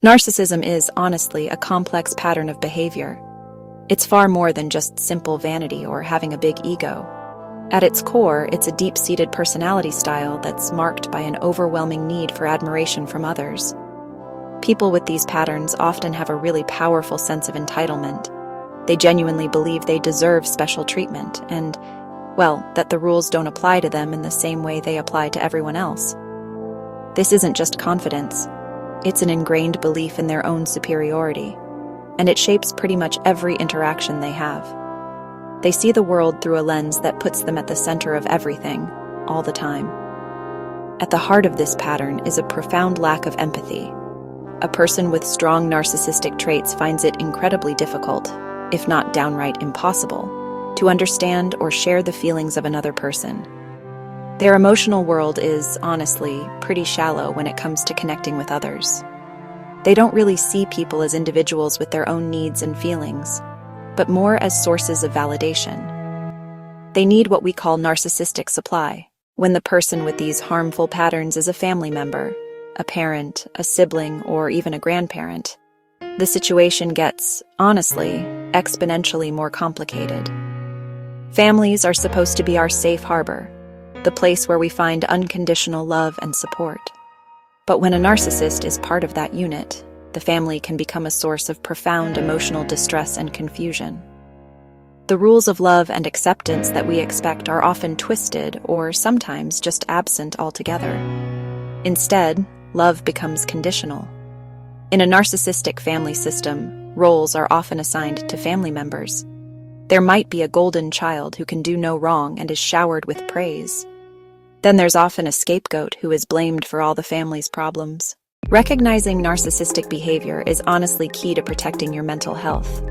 Narcissism is, honestly, a complex pattern of behavior. It's far more than just simple vanity or having a big ego. At its core, it's a deep-seated personality style that's marked by an overwhelming need for admiration from others. People with these patterns often have a really powerful sense of entitlement. They genuinely believe they deserve special treatment and, well, that the rules don't apply to them in the same way they apply to everyone else. This isn't just confidence. It's an ingrained belief in their own superiority, and it shapes pretty much every interaction they have. They see the world through a lens that puts them at the center of everything, all the time. At the heart of this pattern is a profound lack of empathy. A person with strong narcissistic traits finds it incredibly difficult, if not downright impossible, to understand or share the feelings of another person. Their emotional world is, honestly, pretty shallow when it comes to connecting with others. They don't really see people as individuals with their own needs and feelings, but more as sources of validation. They need what we call narcissistic supply, when the person with these harmful patterns is a family member, a parent, a sibling, or even a grandparent. The situation gets, honestly, exponentially more complicated. Families are supposed to be our safe harbor, the place where we find unconditional love and support. But when a narcissist is part of that unit, the family can become a source of profound emotional distress and confusion. The rules of love and acceptance that we expect are often twisted or sometimes just absent altogether. Instead, love becomes conditional. In a narcissistic family system, roles are often assigned to family members. There might be a golden child who can do no wrong and is showered with praise. Then there's often a scapegoat who is blamed for all the family's problems. Recognizing narcissistic behavior is honestly key to protecting your mental health.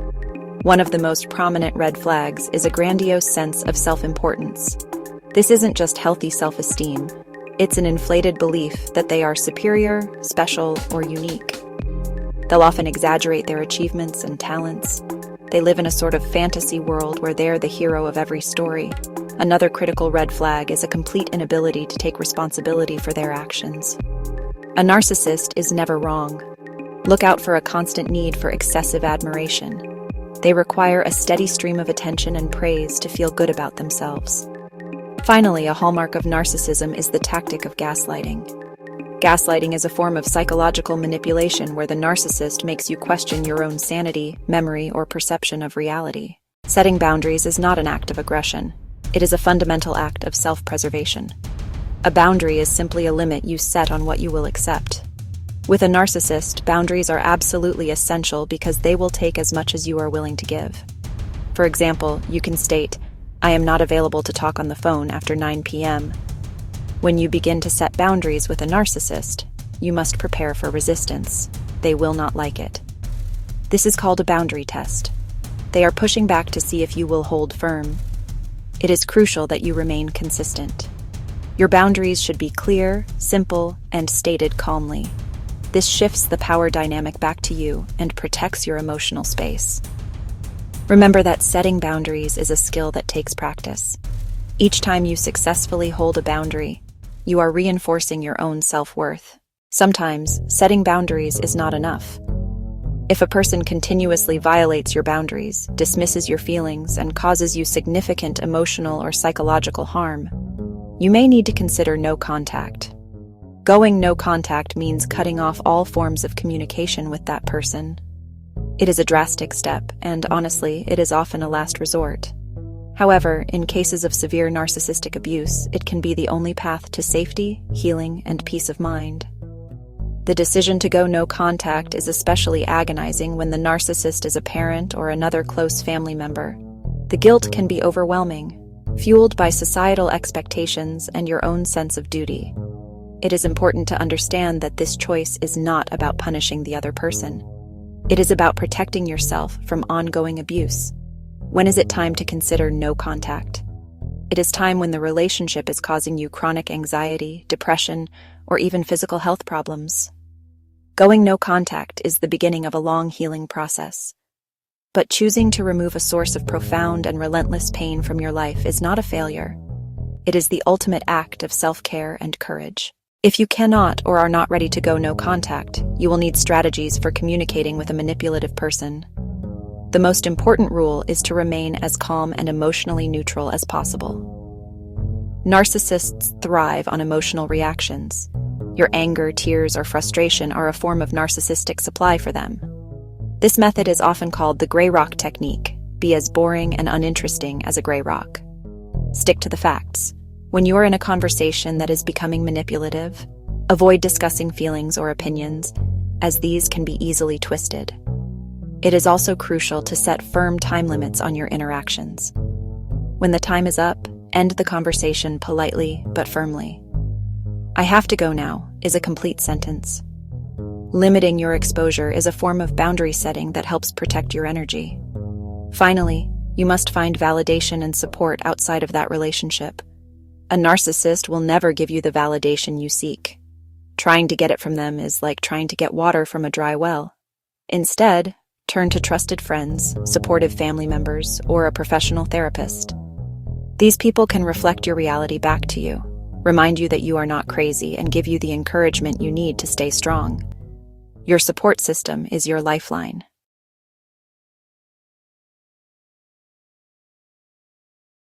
One of the most prominent red flags is a grandiose sense of self-importance. This isn't just healthy self-esteem. It's an inflated belief that they are superior, special, or unique. They'll often exaggerate their achievements and talents. They live in a sort of fantasy world where they're the hero of every story. Another critical red flag is a complete inability to take responsibility for their actions. A narcissist is never wrong. Look out for a constant need for excessive admiration. They require a steady stream of attention and praise to feel good about themselves. Finally, a hallmark of narcissism is the tactic of gaslighting. Gaslighting is a form of psychological manipulation where the narcissist makes you question your own sanity, memory, or perception of reality. Setting boundaries is not an act of aggression. It is a fundamental act of self-preservation. A boundary is simply a limit you set on what you will accept. With a narcissist, boundaries are absolutely essential because they will take as much as you are willing to give. For example, you can state, "I am not available to talk on the phone after 9 p.m. When you begin to set boundaries with a narcissist, you must prepare for resistance. They will not like it. This is called a boundary test. They are pushing back to see if you will hold firm. It is crucial that you remain consistent. Your boundaries should be clear, simple, and stated calmly. This shifts the power dynamic back to you and protects your emotional space. Remember that setting boundaries is a skill that takes practice. Each time you successfully hold a boundary, you are reinforcing your own self-worth. Sometimes, setting boundaries is not enough. If a person continuously violates your boundaries, dismisses your feelings, and causes you significant emotional or psychological harm, you may need to consider no contact. Going no contact means cutting off all forms of communication with that person. It is a drastic step, and honestly, it is often a last resort. However, in cases of severe narcissistic abuse, it can be the only path to safety, healing, and peace of mind. The decision to go no contact is especially agonizing when the narcissist is a parent or another close family member. The guilt can be overwhelming, fueled by societal expectations and your own sense of duty. It is important to understand that this choice is not about punishing the other person. It is about protecting yourself from ongoing abuse. When is it time to consider no contact? It is time when the relationship is causing you chronic anxiety, depression, or even physical health problems. Going no contact is the beginning of a long healing process. But choosing to remove a source of profound and relentless pain from your life is not a failure. It is the ultimate act of self-care and courage. If you cannot or are not ready to go no contact, you will need strategies for communicating with a manipulative person. The most important rule is to remain as calm and emotionally neutral as possible. Narcissists thrive on emotional reactions. Your anger, tears, or frustration are a form of narcissistic supply for them. This method is often called the gray rock technique. Be as boring and uninteresting as a gray rock. Stick to the facts. When you are in a conversation that is becoming manipulative, avoid discussing feelings or opinions, as these can be easily twisted. It is also crucial to set firm time limits on your interactions. When the time is up, end the conversation politely but firmly. "I have to go now" is a complete sentence. Limiting your exposure is a form of boundary setting that helps protect your energy. Finally, you must find validation and support outside of that relationship. A narcissist will never give you the validation you seek. Trying to get it from them is like trying to get water from a dry well. Instead, turn to trusted friends, supportive family members, or a professional therapist. These people can reflect your reality back to you, remind you that you are not crazy, and give you the encouragement you need to stay strong. Your support system is your lifeline.